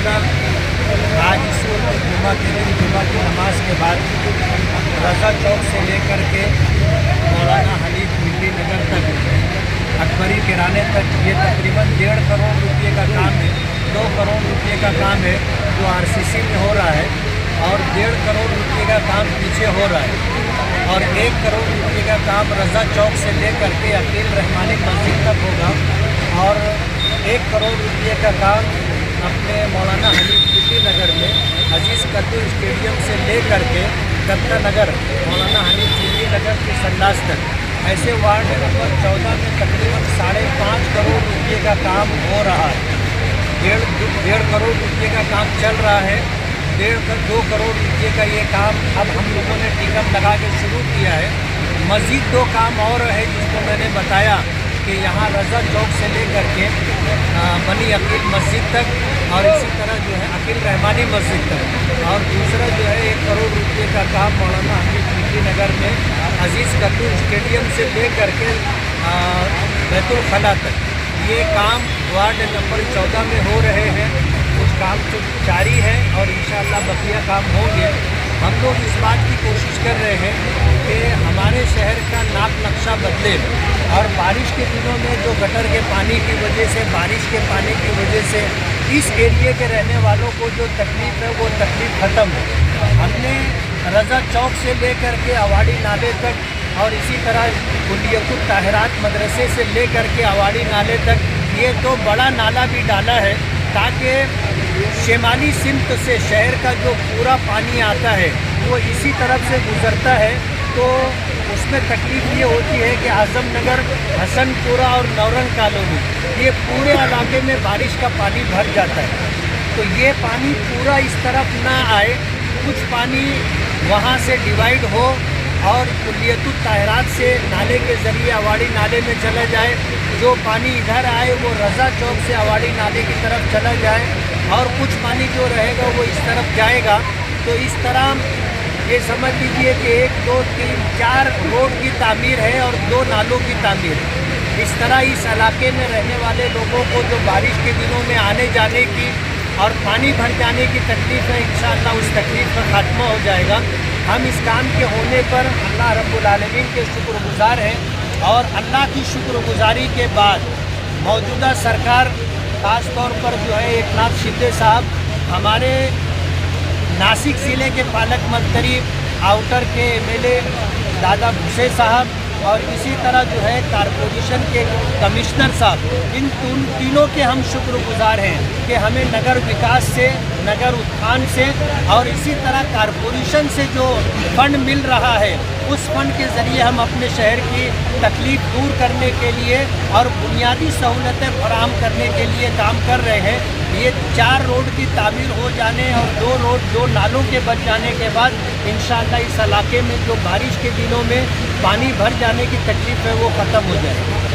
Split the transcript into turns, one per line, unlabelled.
होगा। आज इस वक्त जुम्मा के दिन जुम्मा की नमाज के बाद रज़ा चौक से लेकर के मौलाना हनीफ मिल्ली नगर तक अकबरी किराने तक ये तकरीबन 1.5 करोड़ रुपये का काम है। 2 करोड़ रुपये का काम है जो आरसीसी में हो रहा है और 1.5 करोड़ रुपये का काम पीछे हो रहा है और 1 करोड़ रुपये का काम रज़ा चौक से लेकर के अकील रहमानी मस्जिद तक होगा और 1 करोड़ रुपये का काम अपने मौलाना हनीफ मिल्ली नगर में अजीज़ कद्दू स्टेडियम से लेकर के दत्ता नगर मौलाना हनीफ मिल्ली नगर के संडास तक ऐसे वार्ड नंबर 14 में तकरीबन 5.5 करोड़ रुपये का काम हो रहा है। 1.5 करोड़ रुपये का काम चल रहा है। 2 करोड़ रुपये का ये काम अब हम लोगों ने टिकट लगा के शुरू किया है। मज़ीद 2 काम और है जिसको मैंने बताया कि यहाँ रज़ा चौक से लेकर के बनी अकील मस्जिद तक और इसी तरह जो है अकील रहमानी मस्जिद तक और दूसरा जो है 1 करोड़ रुपये का काम मौलाना हनीफ मिल्ली नगर में अजीज़ कद्दू स्टेडियम से लेकर के बैतुल खला तक ये काम वार्ड नंबर 14 में हो रहे हैं। कुछ काम तो जारी है और इंशाअल्लाह बकिया काम होंगे। हम लोग इस बात की कोशिश कर रहे हैं कि हमारे शहर का नाप नक्शा बदले और बारिश के दिनों में जो गटर के पानी की वजह से बारिश के पानी की वजह से इस एरिए के रहने वालों को जो तकलीफ़ है वो तकलीफ़ ख़त्म हो। हमने रज़ा चौक से लेकर के अवाड़ी नाले तक और इसी तरह कुलियतुल ताहिरात मदरसे से लेकर के अवाड़ी नाले तक ये तो बड़ा नाला भी डाला है ताकि शिमाली सिमत से शहर का जो पूरा पानी आता है वो इसी तरफ से गुज़रता है। तो उसमें तकलीफ़ ये होती है कि आज़म नगर, हसनपुरा और नौरंग कॉलोनी ये पूरे इलाके में बारिश का पानी भर जाता है। तो ये पानी पूरा इस तरफ ना आए, कुछ पानी वहाँ से डिवाइड हो और कुलियतुल ताहिरात से नाले के ज़रिए अवाड़ी नाले में चला जाए। जो पानी इधर आए वो रज़ा चौक से अवाड़ी नाले की तरफ चला जाए और कुछ पानी जो रहेगा वो इस तरफ जाएगा। तो इस तरह ये समझ लीजिए कि 1, 2, 3, 4 रोड की तामीर है और 2 नालों की तामीर है। इस तरह इस इलाके में रहने वाले लोगों को जो बारिश के दिनों में आने जाने की और पानी भर जाने की तकलीफ़ है, इंशाअल्लाह उस तकलीफ़ का खात्मा हो जाएगा। हम इस काम के होने पर अल्लाह रब्बुल आलमीन के शुक्रगुज़ार हैं और अल्लाह की शुक्रगुज़ारी के बाद मौजूदा सरकार ख़ास तौर पर जो है एकनाथ शिंदे साहब हमारे नासिक ज़िले के पालक मंत्री आउटर के एमएलए दादा भूसे साहब और इसी तरह जो है कारपोरेशन के कमिश्नर साहब इन तीनों के हम शुक्रगुज़ार हैं कि हमें नगर विकास से, नगर उत्थान से और इसी तरह कारपोरेशन से जो फंड मिल रहा है उस फंड के ज़रिए हम अपने शहर की तकलीफ़ दूर करने के लिए और बुनियादी सहूलतें फराहम करने के लिए काम कर रहे हैं। ये 4 रोड की तामीर हो जाने और 2 नालों के बच जाने के बाद इंशाअल्लाह इस इलाके में जो बारिश के दिनों में पानी भर जाने की तकलीफ़ है वो ख़त्म हो जाएगी।